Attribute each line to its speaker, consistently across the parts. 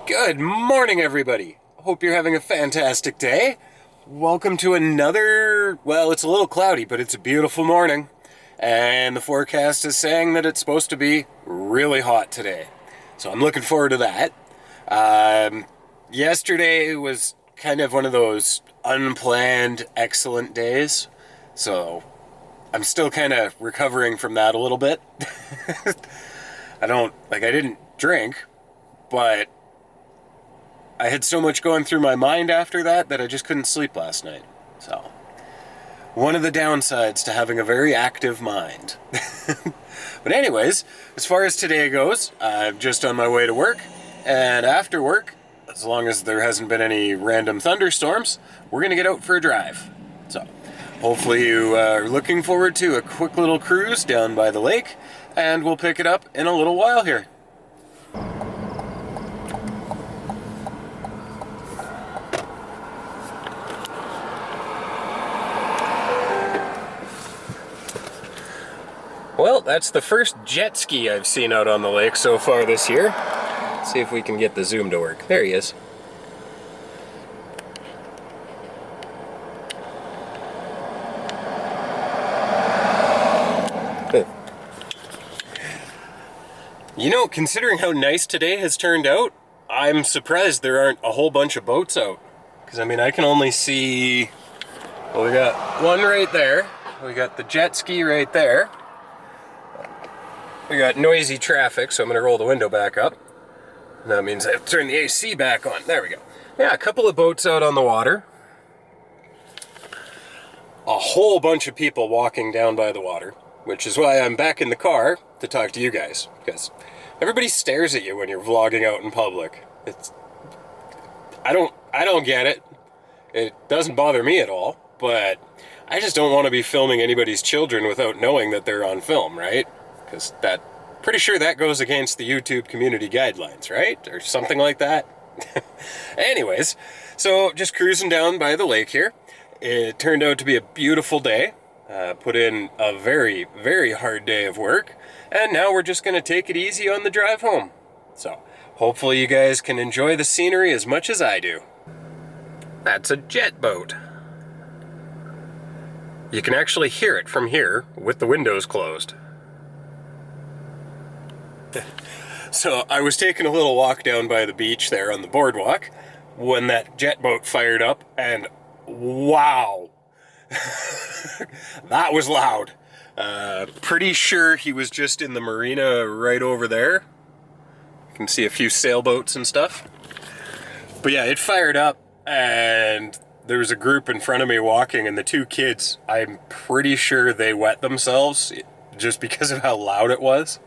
Speaker 1: Good morning, everybody. Hope you're having a fantastic day. Welcome to another, well, it's a little cloudy, but it's a beautiful morning. And the forecast is saying that it's supposed to be really hot today. So I'm looking forward to that. Yesterday was kind of one of those unplanned, excellent days. So I'm still kind of recovering from that a little bit. I didn't drink, but I had so much going through my mind after that I just couldn't sleep last night. So, one of the downsides to having a very active mind. But anyways, as far as today goes, I'm just on my way to work. And after work, as long as there hasn't been any random thunderstorms, we're going to get out for a drive. So, hopefully you are looking forward to a quick little cruise down by the lake. And we'll pick it up in a little while here. Well, that's the first jet ski I've seen out on the lake so far this year. Let's see if we can get the zoom to work. There he is. You know, considering how nice today has turned out, I'm surprised there aren't a whole bunch of boats out. Because, I mean, I can only see... Well, we got one right there. We got the jet ski right there. We got noisy traffic, so I'm going to roll the window back up. And that means I have to turn the AC back on. There we go. Yeah, a couple of boats out on the water. A whole bunch of people walking down by the water, which is why I'm back in the car to talk to you guys. Because everybody stares at you when you're vlogging out in public. I don't get it. It doesn't bother me at all, but I just don't want to be filming anybody's children without knowing that they're on film, right? Because pretty sure that goes against the YouTube community guidelines, right? Or something like that. Anyways, so just cruising down by the lake here. It turned out to be a beautiful day. Put in a very, very hard day of work. And now we're just going to take it easy on the drive home. So, hopefully you guys can enjoy the scenery as much as I do. That's a jet boat. You can actually hear it from here with the windows closed. So I was taking a little walk down by the beach there on the boardwalk when that jet boat fired up, and wow, that was loud. Pretty sure he was just in the marina right over there. You can see a few sailboats and stuff. But yeah, it fired up, and there was a group in front of me walking, and the two kids, I'm pretty sure they wet themselves just because of how loud it was.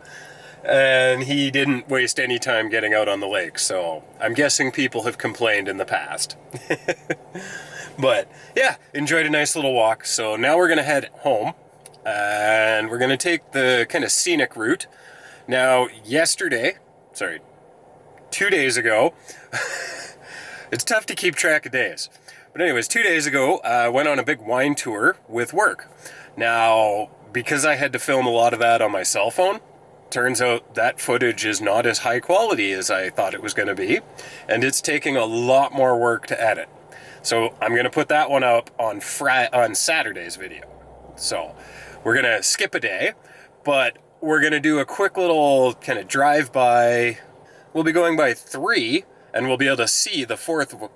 Speaker 1: And he didn't waste any time getting out on the lake, so I'm guessing people have complained in the past. But yeah, enjoyed a nice little walk. So now we're going to head home, and we're going to take the kind of scenic route. Now, 2 days ago, it's tough to keep track of days. But anyways, 2 days ago, I went on a big wine tour with work. Now, because I had to film a lot of that on my cell phone, turns out that footage is not as high quality as I thought it was going to be, and it's taking a lot more work to edit. So I'm going to put that one up on Saturday's video. So we're going to skip a day, but we're going to do a quick little kind of drive-by. We'll be going by 3, and we'll be able to see the 4th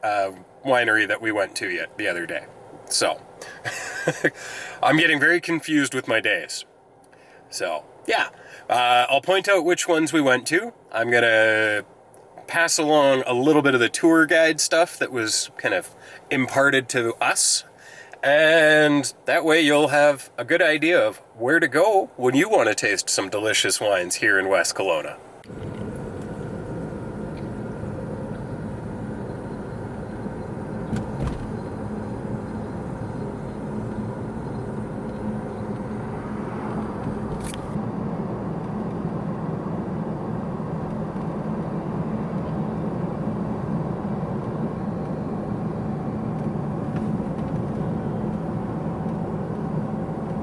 Speaker 1: winery that we went to the other day. So I'm getting very confused with my days. So yeah. I'll point out which ones we went to. I'm going to pass along a little bit of the tour guide stuff that was kind of imparted to us. And that way you'll have a good idea of where to go when you want to taste some delicious wines here in West Kelowna.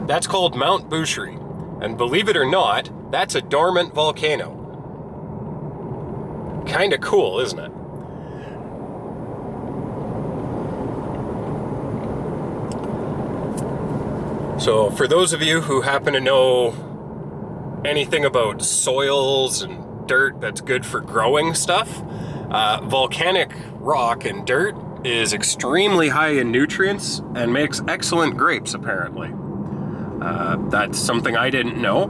Speaker 1: That's called Mount Boucherie, and believe it or not, that's a dormant volcano. Kinda cool, isn't it? So for those of you who happen to know anything about soils and dirt that's good for growing stuff, volcanic rock and dirt is extremely high in nutrients and makes excellent grapes, apparently. That's something I didn't know.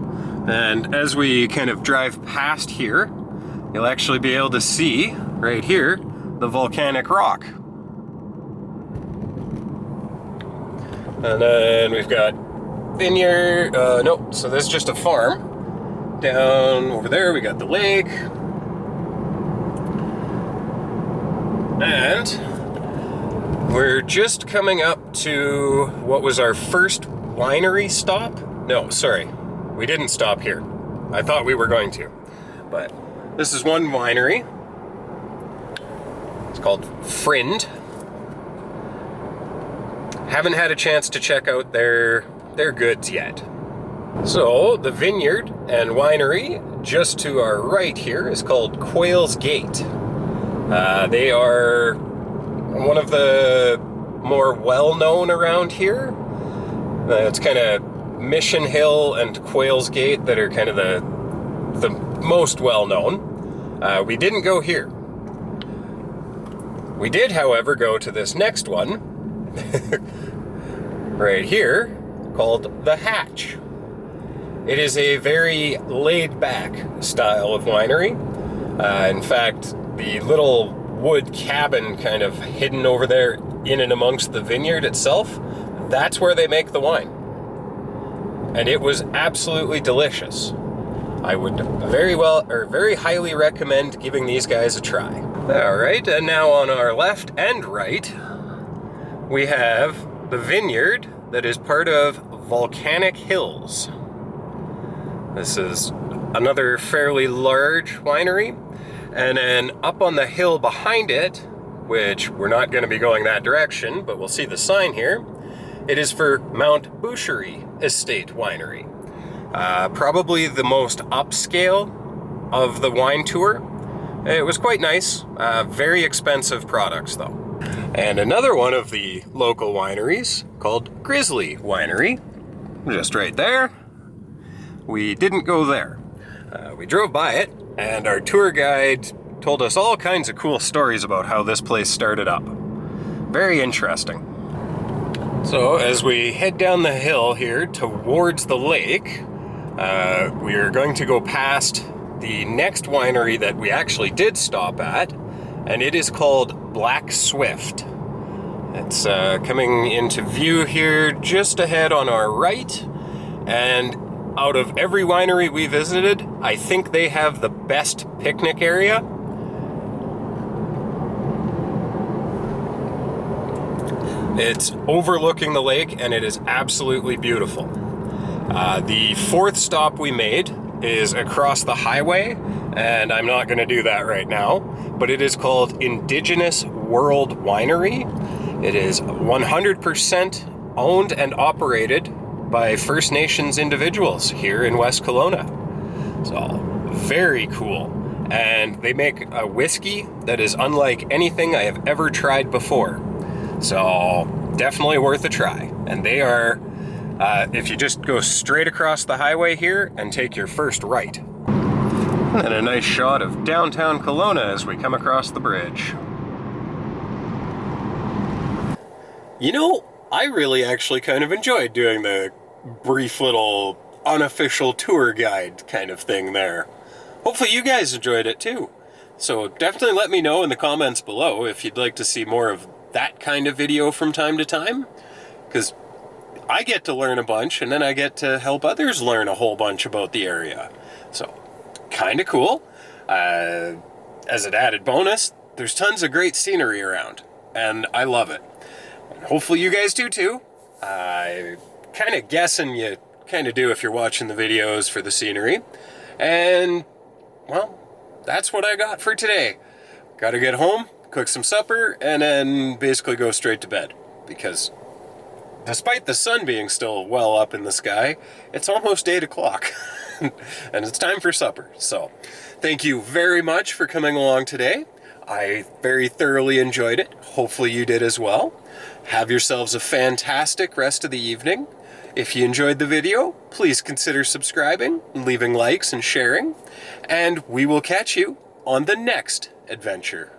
Speaker 1: And as we kind of drive past here, you'll actually be able to see, right here, the volcanic rock. And then we've got vineyard, no, so this is just a farm. Down over there, we got the lake. And we're just coming up to what was our first winery stop. No, sorry, we didn't stop here. I thought we were going to, but this is one winery. It's called Friend. Haven't had a chance to check out their goods yet. So the vineyard and winery just to our right here is called Quail's Gate. They are one of the more well-known around here. It's kind of Mission Hill and Quail's Gate that are kind of the most well-known. We didn't go here. We did, however, go to this next one right here called The Hatch. It is a very laid-back style of winery. In fact, the little wood cabin kind of hidden over there in and amongst the vineyard itself, that's where they make the wine. And it was absolutely delicious. I would very highly recommend giving these guys a try. All right, and now on our left and right, we have the vineyard that is part of Volcanic Hills. This is another fairly large winery. And then up on the hill behind it, which we're not going to be going that direction, but we'll see the sign here, it is for Mount Boucherie Estate Winery. Probably the most upscale of the wine tour. It was quite nice. Very expensive products, though. And another one of the local wineries called Grizzly Winery, just right there. We didn't go there. We drove by it, and our tour guide told us all kinds of cool stories about how this place started up. Very interesting. So as we head down the hill here towards the lake, we are going to go past the next winery that we actually did stop at, and it is called Black Swift. It's coming into view here just ahead on our right, and out of every winery we visited, I think they have the best picnic area. It's overlooking the lake, and it is absolutely beautiful. The fourth stop we made is across the highway, and I'm not going to do that right now, but it is called Indigenous World Winery. It is 100% owned and operated by First Nations individuals here in West Kelowna. So, very cool. And they make a whiskey that is unlike anything I have ever tried before. So, definitely worth a try. And they are, if you just go straight across the highway here and take your first right. And a nice shot of downtown Kelowna as we come across the bridge. You know, I really actually kind of enjoyed doing the brief little unofficial tour guide kind of thing there. Hopefully you guys enjoyed it too. So definitely let me know in the comments below if you'd like to see more of that kind of video from time to time. Because I get to learn a bunch, and then I get to help others learn a whole bunch about the area. So, kind of cool. As an added bonus, there's tons of great scenery around, and I love it. And hopefully you guys do too. I'm kind of guessing you kind of do if you're watching the videos for the scenery. And, well, that's what I got for today. Gotta get home, cook some supper, and then basically go straight to bed. Because despite the sun being still well up in the sky, it's almost 8 o'clock. And it's time for supper. So, thank you very much for coming along today. I very thoroughly enjoyed it. Hopefully you did as well. Have yourselves a fantastic rest of the evening. If you enjoyed the video, please consider subscribing, leaving likes and sharing, and we will catch you on the next adventure.